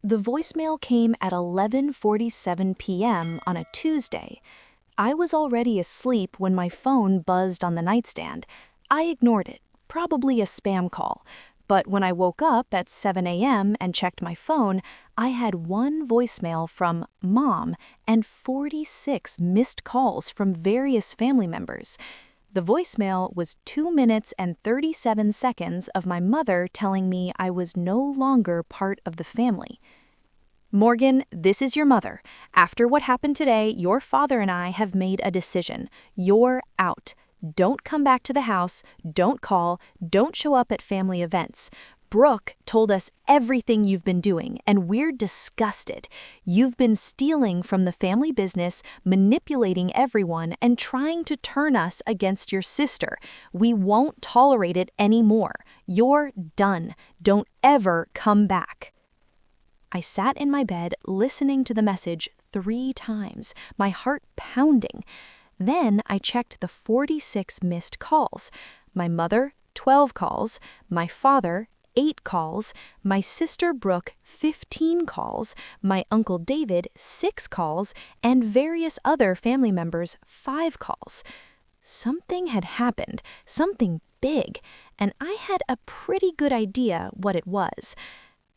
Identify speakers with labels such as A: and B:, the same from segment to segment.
A: The voicemail came at 11:47 p.m. on a Tuesday. I was already asleep when my phone buzzed on the nightstand. I ignored it, probably a spam call. But when I woke up at 7 a.m. and checked my phone, I had one voicemail from Mom and 46 missed calls from various family members. The voicemail was 2 minutes and 37 seconds of my mother telling me I was no longer part of the family. Morgan, this is your mother. After what happened today, your father and I have made a decision. You're out. Don't come back to the house, don't call, don't show up at family events. Brooke told us everything you've been doing, and we're disgusted. You've been stealing from the family business, manipulating everyone, and trying to turn us against your sister. We won't tolerate it anymore. You're done. Don't ever come back. I sat in my bed listening to the message 3 times, my heart pounding. Then I checked the 46 missed calls. My mother, 12 calls. My father, 8 calls. My sister Brooke, 15 calls. My uncle David, 6 calls. And various other family members, 5 calls. Something had happened, something big, and I had a pretty good idea what it was.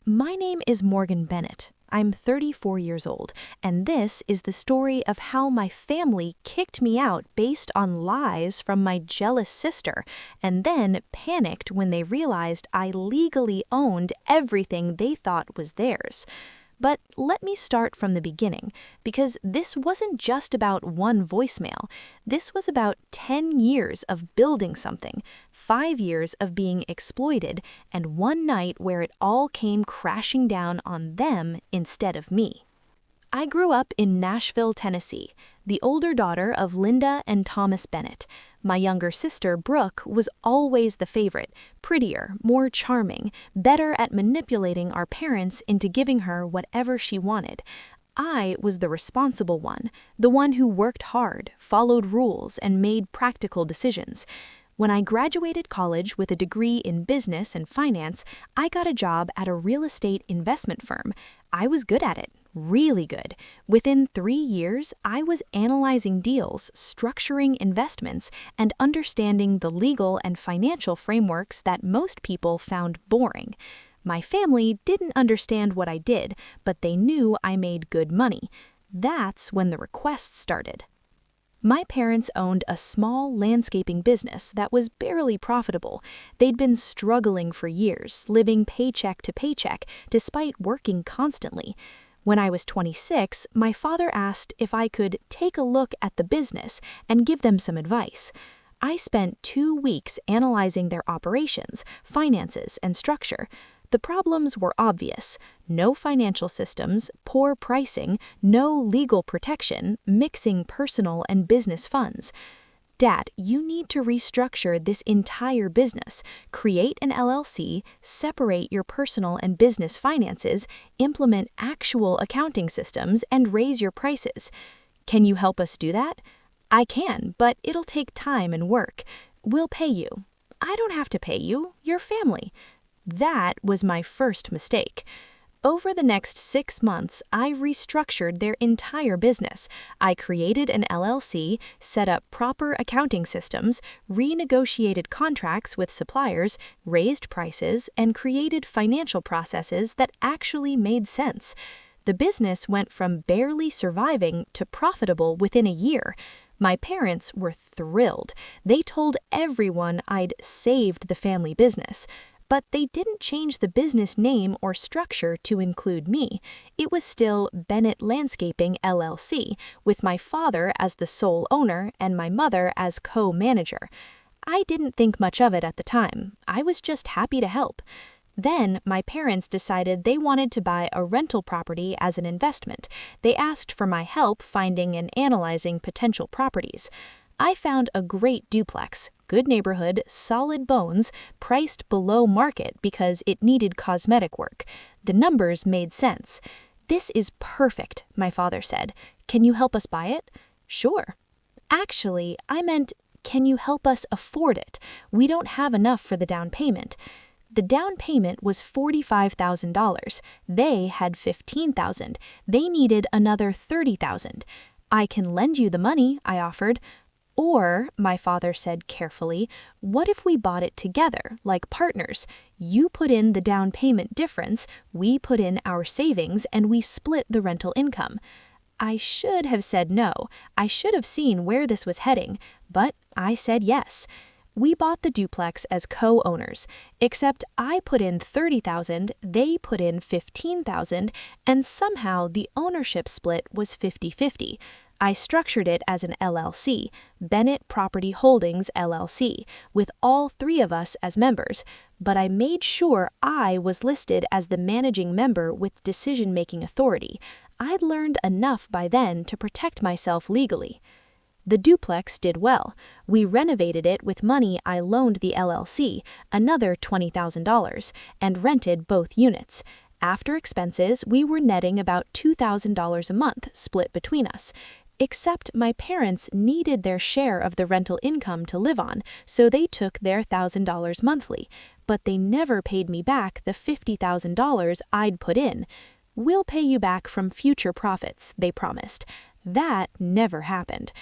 A: My name is Morgan Bennett. I'm 34 years old, and this is the story of how my family kicked me out based on lies from my jealous sister, and then panicked when they realized I legally owned everything they thought was theirs. But let me start from the beginning, because this wasn't just about one voicemail. This was about 10 years of building something, 5 years of being exploited, and one night where it all came crashing down on them instead of me. I grew up in Nashville, Tennessee, the older daughter of Linda and Thomas Bennett. My younger sister, Brooke, was always the favorite, prettier, more charming, better at manipulating our parents into giving her whatever she wanted. I was the responsible one, the one who worked hard, followed rules, and made practical decisions. When I graduated college with a degree in business and finance, I got a job at a real estate investment firm. I was good at it, really good. Within 3 years, I was analyzing deals, structuring investments, and understanding the legal and financial frameworks that most people found boring. My family didn't understand what I did, but they knew I made good money. That's when the requests started. My parents owned a small landscaping business that was barely profitable. They'd been struggling for years, living paycheck to paycheck, despite working constantly. When I was 26, my father asked if I could take a look at the business and give them some advice. I spent 2 weeks analyzing their operations, finances, and structure. The problems were obvious: no financial systems, poor pricing, no legal protection, mixing personal and business funds. Dad, you need to restructure this entire business, create an LLC, separate your personal and business finances, implement actual accounting systems, and raise your prices. Can you help us do that? I can, but it'll take time and work. We'll pay you. I don't have to pay you, you're family. That was my first mistake. Over the next 6 months, I restructured their entire business. I created an LLC, set up proper accounting systems, renegotiated contracts with suppliers, raised prices, and created financial processes that actually made sense. The business went from barely surviving to profitable within a year. My parents were thrilled. They told everyone I'd saved the family business. But they didn't change the business name or structure to include me. It was still Bennett Landscaping LLC, with my father as the sole owner and my mother as co-manager. I didn't think much of it at the time. I was just happy to help. Then my parents decided they wanted to buy a rental property as an investment. They asked for my help finding and analyzing potential properties. I found a great duplex, good neighborhood, solid bones, priced below market because it needed cosmetic work. The numbers made sense. "This is perfect," my father said. "Can you help us buy it?" "Sure." Actually, I meant, can you help us afford it? We don't have enough for the down payment. The down payment was $45,000. They had $15,000. They needed another $30,000. I can lend you the money, I offered. Or, my father said carefully, what if we bought it together, like partners? You put in the down payment difference, we put in our savings, and we split the rental income. I should have said no. I should have seen where this was heading, but I said yes. We bought the duplex as co-owners, except I put in $30,000, they put in $15,000, and somehow the ownership split was 50-50. I structured it as an LLC, Bennett Property Holdings LLC, with all three of us as members, but I made sure I was listed as the managing member with decision-making authority. I'd learned enough by then to protect myself legally. The duplex did well. We renovated it with money I loaned the LLC, another $20,000, and rented both units. After expenses, we were netting about $2,000 a month split between us. Except my parents needed their share of the rental income to live on, so they took their $1,000 monthly, but they never paid me back the $50,000 I'd put in. We'll pay you back from future profits, they promised. That never happened.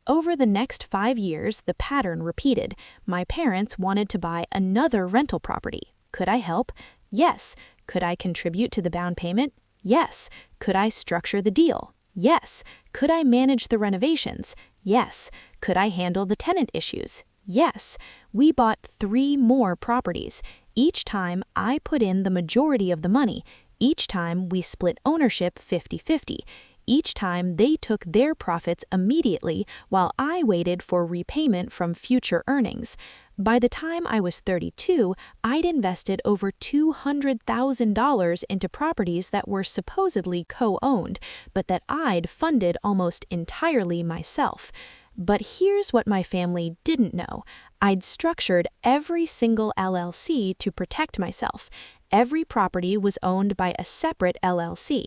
A: Over the next 5 years, the pattern repeated. My parents wanted to buy another rental property. Could I help? Yes. Could I contribute to the down payment? Yes. Could I structure the deal? Yes. Could I manage the renovations? Yes. Could I handle the tenant issues? Yes. We bought 3 more properties. Each time I put in the majority of the money. Each time we split ownership 50-50. Each time they took their profits immediately while I waited for repayment from future earnings. By the time I was 32, I'd invested over $200,000 into properties that were supposedly co-owned, but that I'd funded almost entirely myself. But here's what my family didn't know. I'd structured every single LLC to protect myself. Every property was owned by a separate LLC.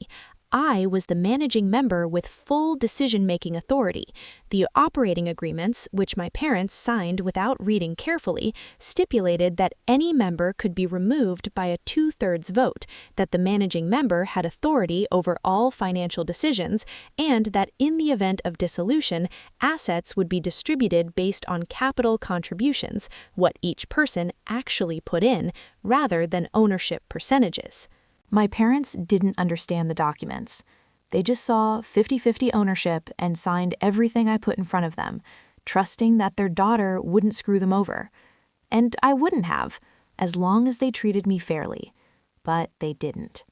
A: I was the managing member with full decision-making authority. The operating agreements, which my parents signed without reading carefully, stipulated that any member could be removed by a 2/3 vote, that the managing member had authority over all financial decisions, and that in the event of dissolution, assets would be distributed based on capital contributions, what each person actually put in, rather than ownership percentages. My parents didn't understand the documents. They just saw 50-50 ownership and signed everything I put in front of them, trusting that their daughter wouldn't screw them over. And I wouldn't have, as long as they treated me fairly. But they didn't.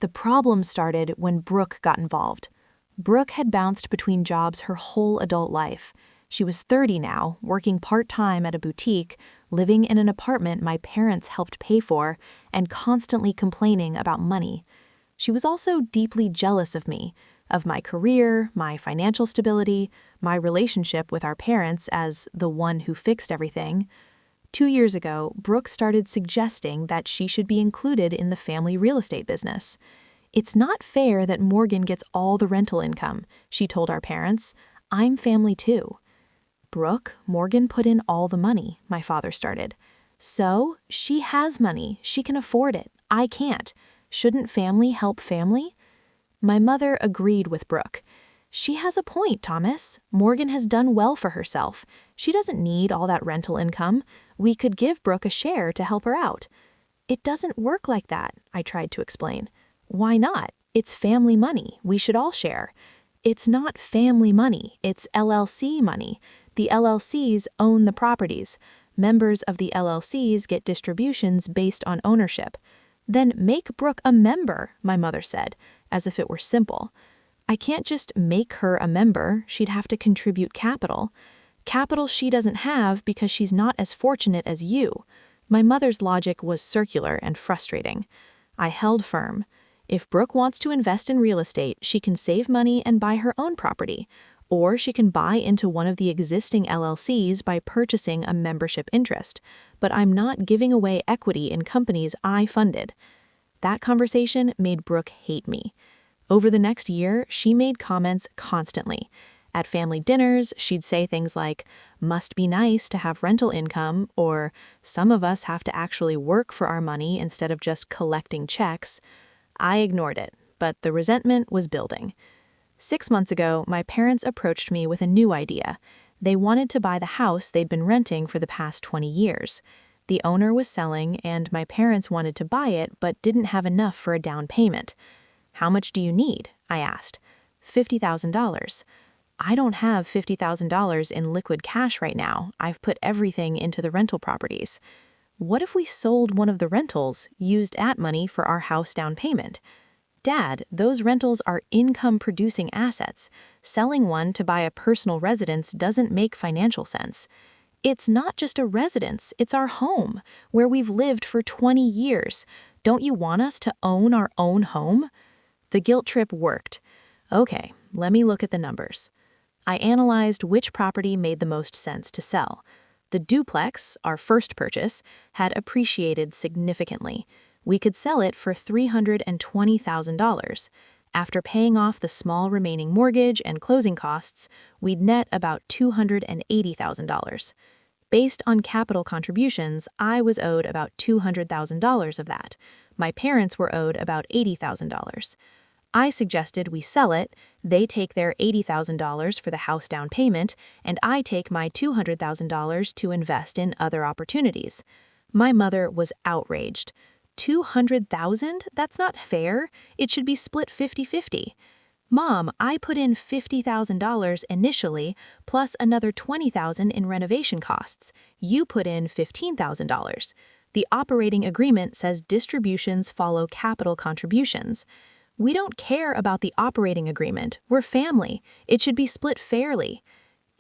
A: The problem started when Brooke got involved. Brooke had bounced between jobs her whole adult life. She was 30 now, working part-time at a boutique, living in an apartment my parents helped pay for, and constantly complaining about money. She was also deeply jealous of me, of my career, my financial stability, my relationship with our parents as the one who fixed everything. 2 years ago, Brooke started suggesting that she should be included in the family real estate business. It's not fair that Morgan gets all the rental income, she told our parents. I'm family too. Brooke, Morgan put in all the money, my father started. So, she has money, she can afford it, I can't. Shouldn't family help family? My mother agreed with Brooke. She has a point, Thomas. Morgan has done well for herself. She doesn't need all that rental income. We could give Brooke a share to help her out. It doesn't work like that, I tried to explain. Why not? It's family money, we should all share. It's not family money, it's LLC money. The LLCs own the properties. Members of the LLCs get distributions based on ownership. Then make Brooke a member, my mother said, as if it were simple. I can't just make her a member, she'd have to contribute capital. Capital she doesn't have because she's not as fortunate as you. My mother's logic was circular and frustrating. I held firm. If Brooke wants to invest in real estate, she can save money and buy her own property. Or she can buy into one of the existing LLCs by purchasing a membership interest, but I'm not giving away equity in companies I funded. That conversation made Brooke hate me. Over the next year, she made comments constantly. At family dinners, she'd say things like, "Must be nice to have rental income," or "Some of us have to actually work for our money instead of just collecting checks." I ignored it, but the resentment was building. 6 months ago, my parents approached me with a new idea. They wanted to buy the house they'd been renting for the past 20 years. The owner was selling, and my parents wanted to buy it but didn't have enough for a down payment. "How much do you need?" I asked. $50,000. "I don't have $50,000 in liquid cash right now. I've put everything into the rental properties." "What if we sold one of the rentals, used at money for our house down payment?" "Dad, those rentals are income-producing assets. Selling one to buy a personal residence doesn't make financial sense." "It's not just a residence, it's our home, where we've lived for 20 years. Don't you want us to own our own home?" The guilt trip worked. Okay, let me look at the numbers. I analyzed which property made the most sense to sell. The duplex, our first purchase, had appreciated significantly. We could sell it for $320,000. After paying off the small remaining mortgage and closing costs, we'd net about $280,000. Based on capital contributions, I was owed about $200,000 of that. My parents were owed about $80,000. I suggested we sell it, they take their $80,000 for the house down payment, and I take my $200,000 to invest in other opportunities. My mother was outraged. $200,000? That's not fair. It should be split 50-50. "Mom, I put in $50,000 initially, plus another $20,000 in renovation costs. You put in $15,000. The operating agreement says distributions follow capital contributions." "We don't care about the operating agreement. We're family. It should be split fairly."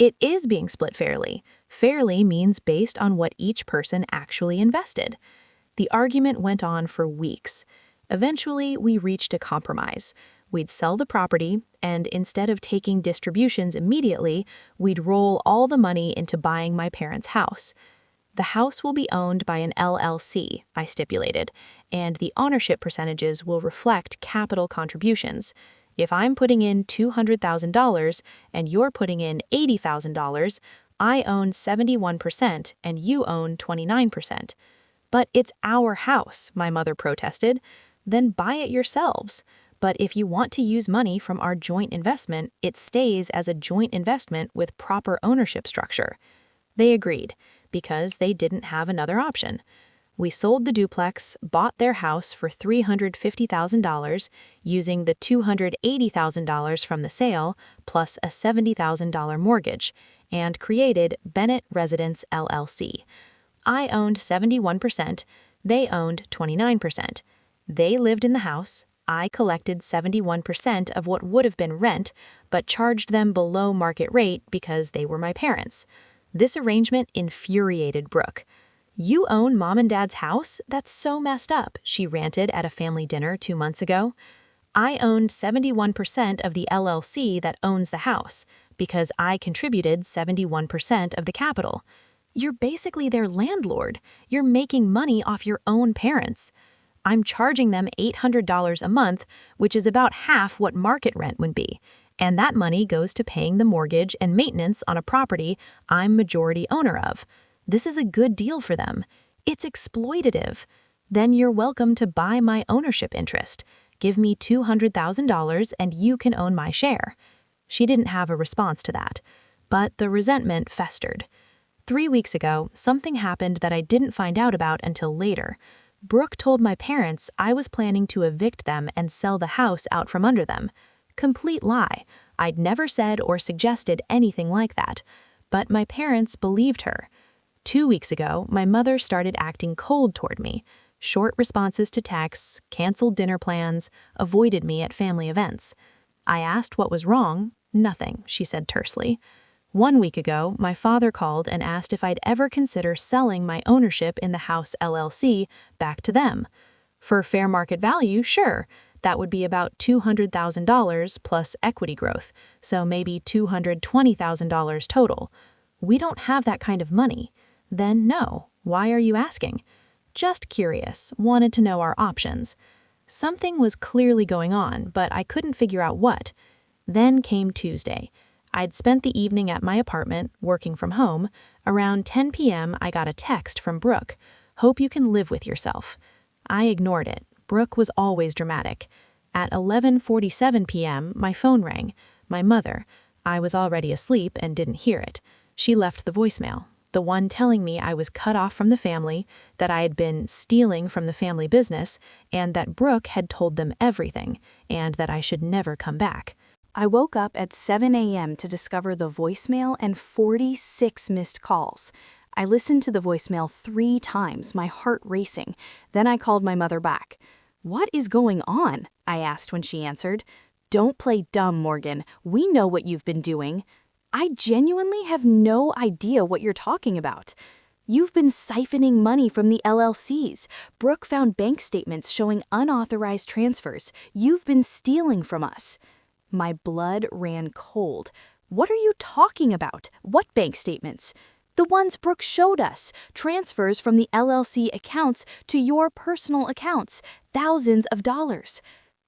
A: "It is being split fairly. Fairly means based on what each person actually invested." The argument went on for weeks. Eventually, we reached a compromise. We'd sell the property, and instead of taking distributions immediately, we'd roll all the money into buying my parents' house. "The house will be owned by an LLC," I stipulated, "and the ownership percentages will reflect capital contributions. If I'm putting in $200,000 and you're putting in $80,000, I own 71% and you own 29%. "But it's our house," my mother protested. "Then buy it yourselves. But if you want to use money from our joint investment, it stays as a joint investment with proper ownership structure." They agreed, because they didn't have another option. We sold the duplex, bought their house for $350,000, using the $280,000 from the sale, plus a $70,000 mortgage, and created Bennett Residence LLC. I owned 71%, they owned 29%. They lived in the house, I collected 71% of what would have been rent, but charged them below market rate because they were my parents. This arrangement infuriated Brooke. "You own Mom and Dad's house? That's so messed up," she ranted at a family dinner 2 months ago. "I owned 71% of the LLC that owns the house, because I contributed 71% of the capital." "You're basically their landlord. You're making money off your own parents." "I'm charging them $800 a month, which is about half what market rent would be. And that money goes to paying the mortgage and maintenance on a property I'm majority owner of. This is a good deal for them. It's exploitative. Then you're welcome to buy my ownership interest. Give me $200,000 and you can own my share." She didn't have a response to that, but the resentment festered. 3 weeks ago, something happened that I didn't find out about until later. Brooke told my parents I was planning to evict them and sell the house out from under them. Complete lie. I'd never said or suggested anything like that. But my parents believed her. 2 weeks ago, my mother started acting cold toward me. Short responses to texts, canceled dinner plans, avoided me at family events. I asked what was wrong. "Nothing," she said tersely. 1 week ago, my father called and asked if I'd ever consider selling my ownership in the house LLC back to them. For fair market value, sure. That would be about $200,000 plus equity growth, so maybe $220,000 total. We don't have that kind of money. Then no. Why are you asking? Just curious, wanted to know our options. Something was clearly going on, but I couldn't figure out what. Then came Tuesday. I'd spent the evening at my apartment, working from home. Around 10 p.m., I got a text from Brooke. "Hope you can live with yourself." I ignored it. Brooke was always dramatic. At 11:47 p.m., my phone rang. My mother. I was already asleep and didn't hear it. She left the voicemail, the one telling me I was cut off from the family, that I had been stealing from the family business, and that Brooke had told them everything, and that I should never come back. I woke up at 7 a.m. to discover the voicemail and 46 missed calls. I listened to the voicemail 3 times, my heart racing. Then I called my mother back. "What is going on?" I asked when she answered. "Don't play dumb, Morgan. We know what you've been doing." "I genuinely have no idea what you're talking about." "You've been siphoning money from the LLCs. Brooke found bank statements showing unauthorized transfers. You've been stealing from us." My blood ran cold. "What are you talking about? What bank statements?" "The ones Brooke showed us. Transfers from the LLC accounts to your personal accounts. Thousands of dollars."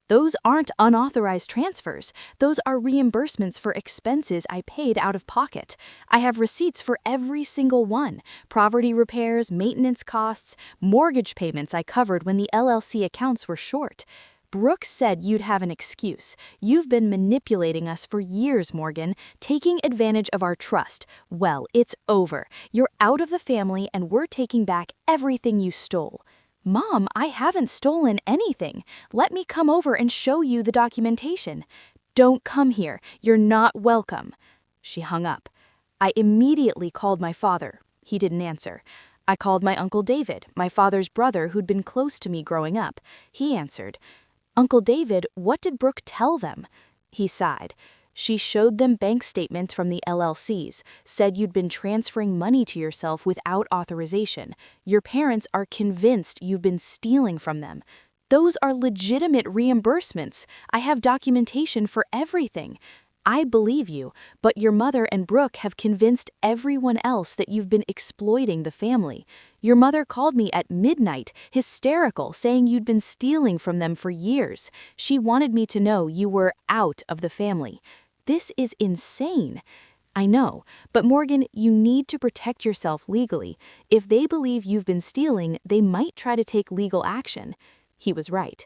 A: "Those aren't unauthorized transfers. Those are reimbursements for expenses I paid out of pocket. I have receipts for every single one. Property repairs, maintenance costs, mortgage payments I covered when the LLC accounts were short." "Brooke said you'd have an excuse. You've been manipulating us for years, Morgan, taking advantage of our trust. Well, it's over. You're out of the family and we're taking back everything you stole." "Mom, I haven't stolen anything. Let me come over and show you the documentation." "Don't come here. You're not welcome." She hung up. I immediately called my father. He didn't answer. I called my Uncle David, my father's brother who'd been close to me growing up. He answered. "Uncle David, what did Brooke tell them?" He sighed. "She showed them bank statements from the LLCs, said you'd been transferring money to yourself without authorization. Your parents are convinced you've been stealing from them. Those are legitimate reimbursements. I have documentation for everything. I believe you, but your mother and Brooke have convinced everyone else that you've been exploiting the family. Your mother called me at midnight, hysterical, saying you'd been stealing from them for years. She wanted me to know you were out of the family. This is insane." "I know, but Morgan, you need to protect yourself legally. If they believe you've been stealing, they might try to take legal action." He was right.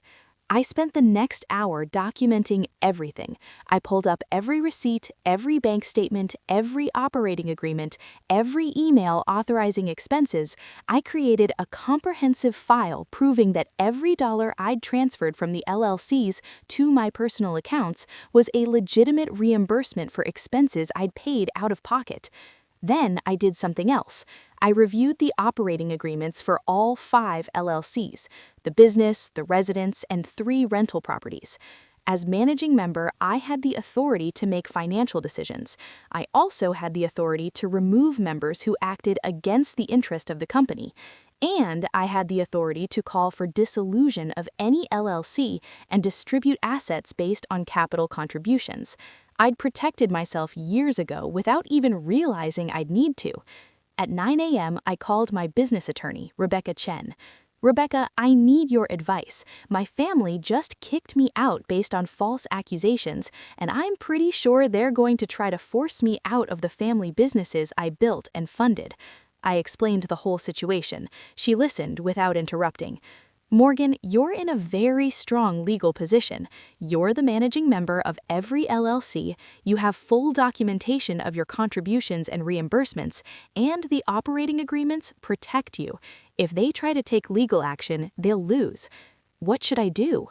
A: I spent the next hour documenting everything. I pulled up every receipt, every bank statement, every operating agreement, every email authorizing expenses. I created a comprehensive file proving that every dollar I'd transferred from the LLCs to my personal accounts was a legitimate reimbursement for expenses I'd paid out of pocket. Then I did something else. I reviewed the operating agreements for all 5 LLCs, the business, the residence, and 3 rental properties. As managing member, I had the authority to make financial decisions. I also had the authority to remove members who acted against the interest of the company. And I had the authority to call for dissolution of any LLC and distribute assets based on capital contributions. I'd protected myself years ago without even realizing I'd need to. At 9 a.m., I called my business attorney, Rebecca Chen. "Rebecca, I need your advice. My family just kicked me out based on false accusations, and I'm pretty sure they're going to try to force me out of the family businesses I built and funded." I explained the whole situation. She listened without interrupting. "Morgan, you're in a very strong legal position. You're the managing member of every LLC, you have full documentation of your contributions and reimbursements, and the operating agreements protect you. If they try to take legal action, they'll lose. What should I do?"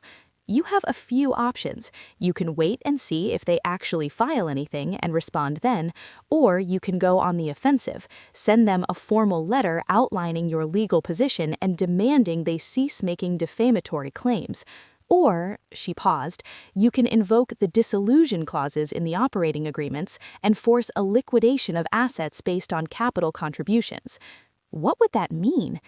A: You have a few options. You can wait and see if they actually file anything and respond then, or you can go on the offensive, send them a formal letter outlining your legal position and demanding they cease making defamatory claims. Or, she paused, you can invoke the dissolution clauses in the operating agreements and force a liquidation of assets based on capital contributions. What would that mean?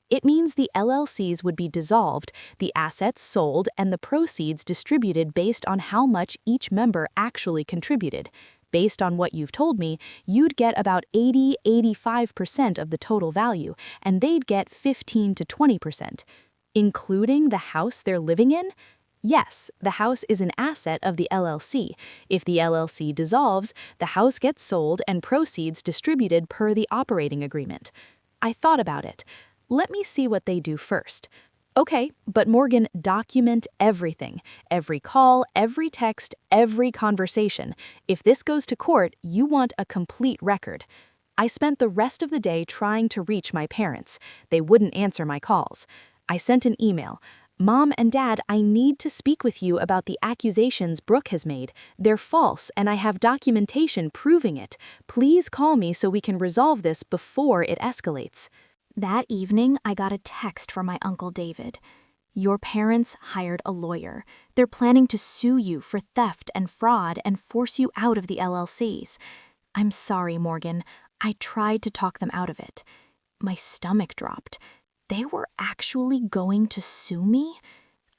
A: It means the LLCs would be dissolved, the assets sold, and the proceeds distributed based on how much each member actually contributed. Based on what you've told me, you'd get about 80–85% of the total value, and they'd get 15–20%. Including the house they're living in? Yes, the house is an asset of the LLC. If the LLC dissolves, the house gets sold and proceeds distributed per the operating agreement. I thought about it. Let me see what they do first. Okay, but Morgan, document everything. Every call, every text, every conversation. If this goes to court, you want a complete record. I spent the rest of the day trying to reach my parents. They wouldn't answer my calls. I sent an email. Mom and Dad, I need to speak with you about the accusations Brooke has made. They're false, and I have documentation proving it. Please call me so we can resolve this before it escalates. That evening, I got a text from my Uncle David. Your parents hired a lawyer. They're planning to sue you for theft and fraud and force you out of the LLCs. I'm sorry, Morgan. I tried to talk them out of it. My stomach dropped. They were actually going to sue me?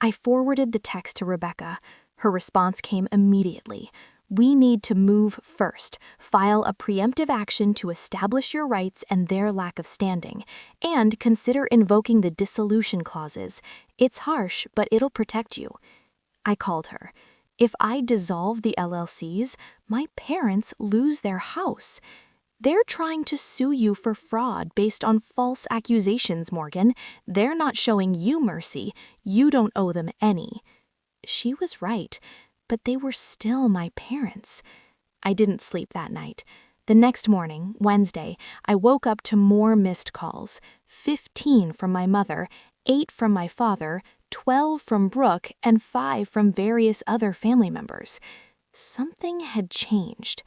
A: I forwarded the text to Rebecca. Her response came immediately. We need to move first, file a preemptive action to establish your rights and their lack of standing, and consider invoking the dissolution clauses. It's harsh, but it'll protect you. I called her. If I dissolve the LLCs, my parents lose their house. They're trying to sue you for fraud based on false accusations, Morgan. They're not showing you mercy. You don't owe them any. She was right, but they were still my parents. I didn't sleep that night. The next morning, Wednesday, I woke up to more missed calls. 15 from my mother, 8 from my father, 12 from Brooke, and 5 from various other family members. Something had changed.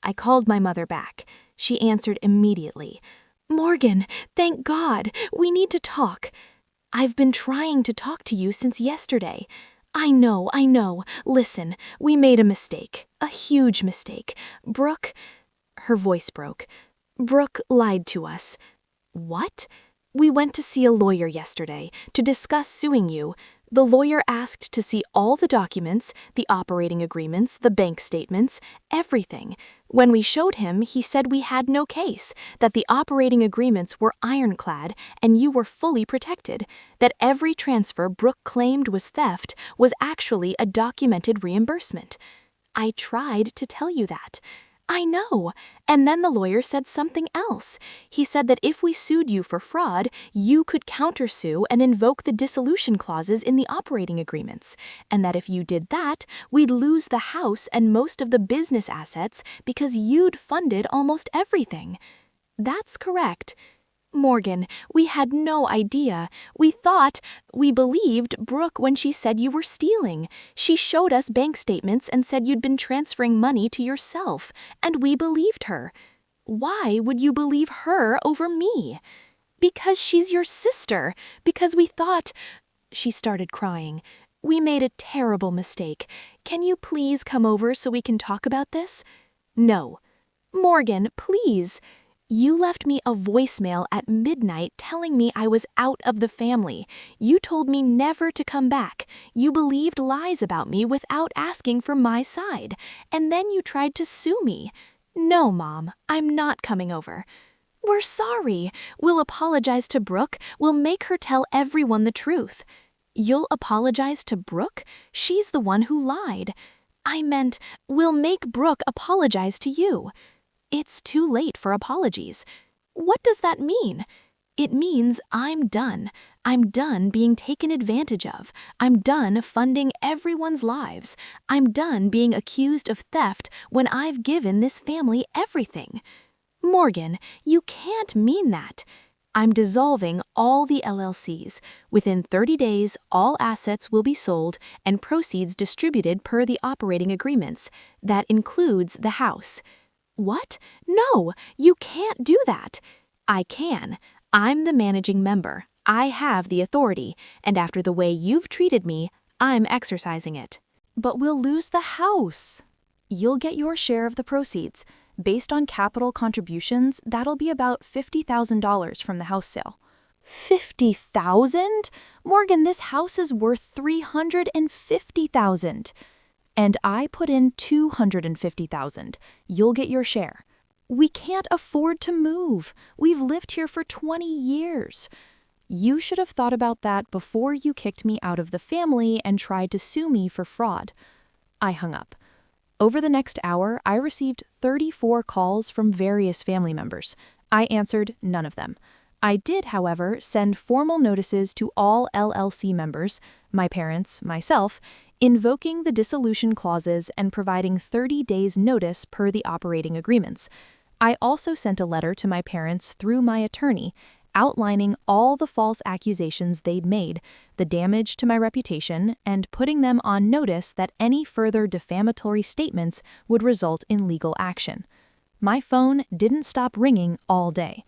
A: I called my mother back. She answered immediately. Morgan, thank God, we need to talk. I've been trying to talk to you since yesterday. I know. Listen, we made a mistake, a huge mistake. Brooke, her voice broke. Brooke lied to us. What? We went to see a lawyer yesterday to discuss suing you. The lawyer asked to see all the documents, the operating agreements, the bank statements, everything. When we showed him, he said we had no case, that the operating agreements were ironclad and you were fully protected, that every transfer Brooke claimed was theft was actually a documented reimbursement. I tried to tell you that. I know. And then the lawyer said something else. He said that if we sued you for fraud, you could countersue and invoke the dissolution clauses in the operating agreements, and that if you did that, we'd lose the house and most of the business assets because you'd funded almost everything. That's correct. Morgan, we had no idea. We believed Brooke when she said you were stealing. She showed us bank statements and said you'd been transferring money to yourself, and we believed her. Why would you believe her over me? Because she's your sister. Because we thought... She started crying. We made a terrible mistake. Can you please come over so we can talk about this? No. Morgan, please. You left me a voicemail at midnight telling me I was out of the family. You told me never to come back. You believed lies about me without asking for my side. And then you tried to sue me. No, Mom, I'm not coming over. We're sorry. We'll apologize to Brooke. We'll make her tell everyone the truth. You'll apologize to Brooke? She's the one who lied. I meant, we'll make Brooke apologize to you. It's too late for apologies. What does that mean? It means I'm done. I'm done being taken advantage of. I'm done funding everyone's lives. I'm done being accused of theft when I've given this family everything. Morgan, you can't mean that. I'm dissolving all the LLCs. Within 30 days, all assets will be sold and proceeds distributed per the operating agreements. That includes the house. What? No, you can't do that. I can. I'm the managing member. I have the authority, and after the way you've treated me, I'm exercising it. But we'll lose the house. You'll get your share of the proceeds. Based on capital contributions, that'll be about $50,000 from the house sale. $50,000? Morgan, this house is worth $350,000. And I put in $250,000. You'll get your share. We can't afford to move. We've lived here for 20 years. You should have thought about that before you kicked me out of the family and tried to sue me for fraud." I hung up. Over the next hour, I received 34 calls from various family members. I answered none of them. I did, however, send formal notices to all LLC members, my parents, myself, invoking the dissolution clauses and providing 30 days notice per the operating agreements. I also sent a letter to my parents through my attorney, outlining all the false accusations they'd made, the damage to my reputation, and putting them on notice that any further defamatory statements would result in legal action. My phone didn't stop ringing all day.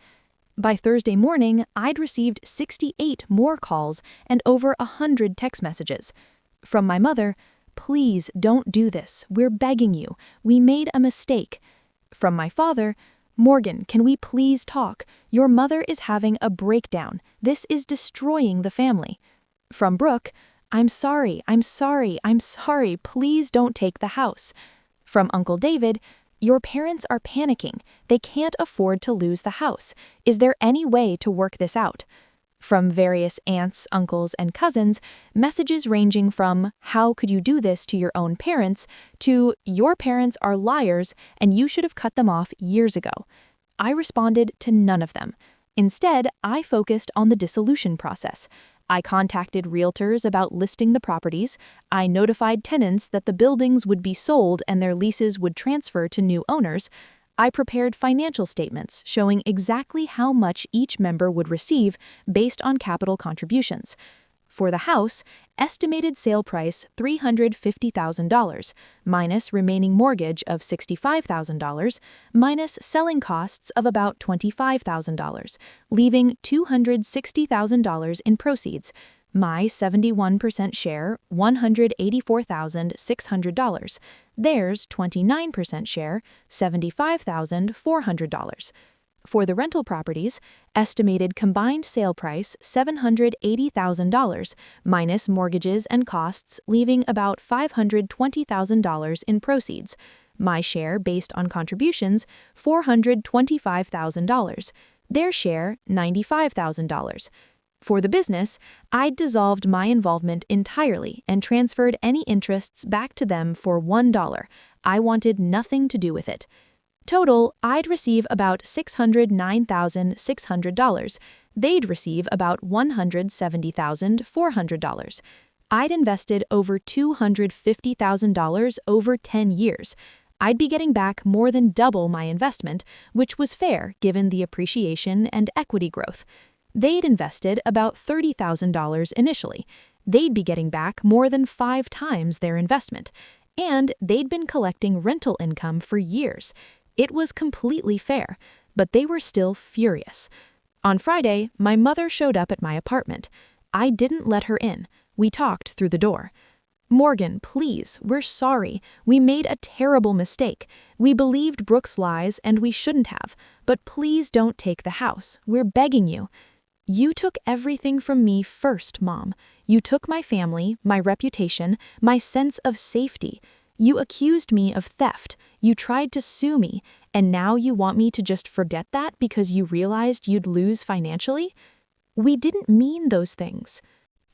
A: By Thursday morning, I'd received 68 more calls and over 100 text messages. From my mother, "Please don't do this. We're begging you. We made a mistake." From my father, "Morgan, can we please talk? Your mother is having a breakdown. This is destroying the family." From Brooke, I'm sorry. Please don't take the house." From Uncle David, "Your parents are panicking. They can't afford to lose the house. Is there any way to work this out?" From various aunts, uncles, and cousins, messages ranging from "How could you do this to your own parents?" to "Your parents are liars and you should have cut them off years ago." I responded to none of them. Instead, I focused on the dissolution process. I contacted realtors about listing the properties. I notified tenants that the buildings would be sold and their leases would transfer to new owners. I prepared financial statements showing exactly how much each member would receive based on capital contributions. For the house, estimated sale price $350,000, minus remaining mortgage of $65,000, minus selling costs of about $25,000, leaving $260,000 in proceeds. My 71% share, $184,600. Theirs 29% share, $75,400. For the rental properties, estimated combined sale price $780,000, minus mortgages and costs, leaving about $520,000 in proceeds. My share, based on contributions, $425,000. Their share, $95,000. For the business, I'd dissolved my involvement entirely and transferred any interests back to them for $1. I wanted nothing to do with it. Total, I'd receive about $609,600. They'd receive about $170,400. I'd invested over $250,000 over 10 years. I'd be getting back more than double my investment, which was fair given the appreciation and equity growth. They'd invested about $30,000 initially. They'd be getting back more than 5 times their investment. And they'd been collecting rental income for years. It was completely fair, but they were still furious. On Friday, my mother showed up at my apartment. I didn't let her in. We talked through the door. "Morgan, please, we're sorry. We made a terrible mistake. We believed Brooke's lies and we shouldn't have. But please don't take the house. We're begging you." "You took everything from me first, Mom. You took my family, my reputation, my sense of safety. You accused me of theft. You tried to sue me. And now you want me to just forget that because you realized you'd lose financially? We didn't mean those things."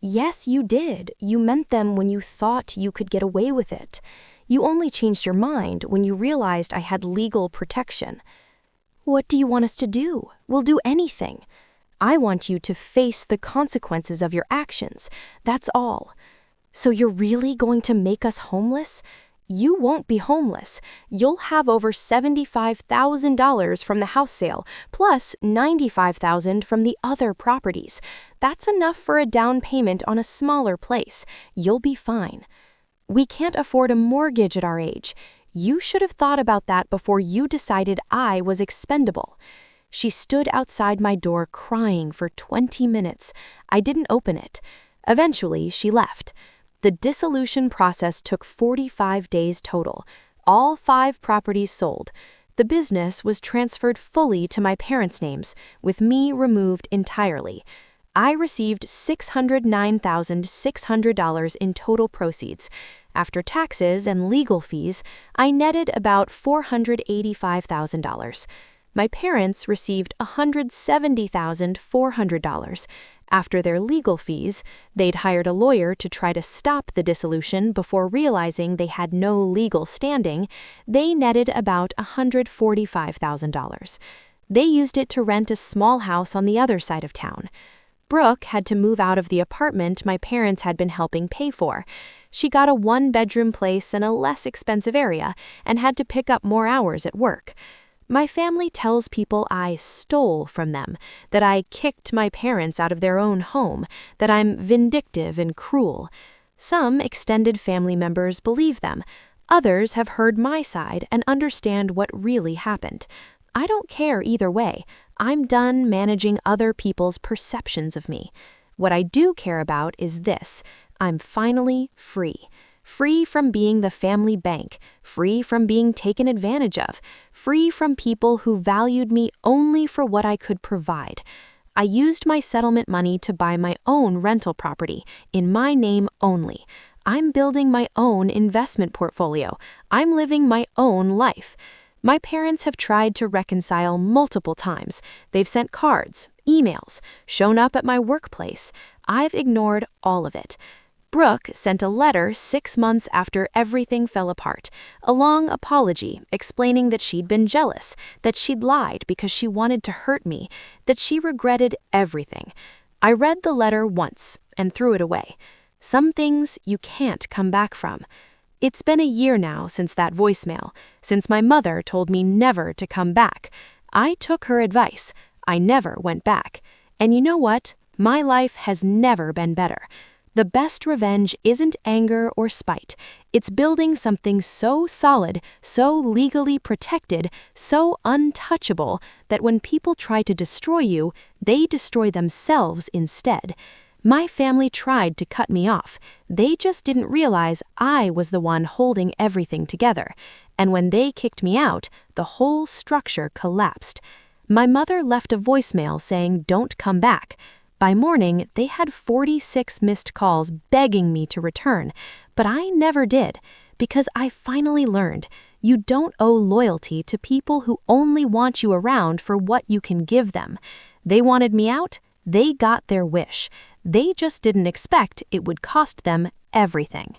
B: "Yes, you did. You meant them when you thought you could get away with it. You only changed your mind when you realized I had legal protection." "What do you want us to do? We'll do anything. I want you to face the consequences of your actions. That's all. So you're really going to make us homeless? You won't be homeless. You'll have over $75,000 from the house sale, plus $95,000 from the other properties. That's enough for a down payment on a smaller place. You'll be fine. We can't afford a mortgage at our age. You should have thought about that before you decided I was expendable." She stood outside my door crying for 20 minutes. I didn't open it. Eventually, she left. The dissolution process took 45 days total. All 5 properties sold. The business was transferred fully to my parents' names, with me removed entirely. I received $609,600 in total proceeds. After taxes and legal fees, I netted about $485,000. My parents received $170,400. After their legal fees, they'd hired a lawyer to try to stop the dissolution before realizing they had no legal standing. They netted about $145,000. They used it to rent a small house on the other side of town. Brooke had to move out of the apartment my parents had been helping pay for. She got a one-bedroom place in a less expensive area and had to pick up more hours at work. My family tells people I stole from them, that I kicked my parents out of their own home, that I'm vindictive and cruel. Some extended family members believe them. Others have heard my side and understand what really happened. I don't care either way. I'm done managing other people's perceptions of me. What I do care about is this: I'm finally free. Free from being the family bank, free from being taken advantage of, free from people who valued me only for what I could provide. I used my settlement money to buy my own rental property, in my name only. I'm building my own investment portfolio. I'm living my own life. My parents have tried to reconcile multiple times. They've sent cards, emails, shown up at my workplace. I've ignored all of it. Brooke sent a letter 6 months after everything fell apart, a long apology explaining that she'd been jealous, that she'd lied because she wanted to hurt me, that she regretted everything. I read the letter once and threw it away. Some things you can't come back from. It's been a year now since that voicemail, since my mother told me never to come back. I took her advice. I never went back. And you know what? My life has never been better. The best revenge isn't anger or spite. It's building something so solid, so legally protected, so untouchable that when people try to destroy you, they destroy themselves instead. My family tried to cut me off. They just didn't realize I was the one holding everything together. And when they kicked me out, the whole structure collapsed. My mother left a voicemail saying, "Don't come back." By morning, they had 46 missed calls begging me to return, but I never did, because I finally learned you don't owe loyalty to people who only want you around for what you can give them. They wanted me out, they got their wish. They just didn't expect it would cost them everything.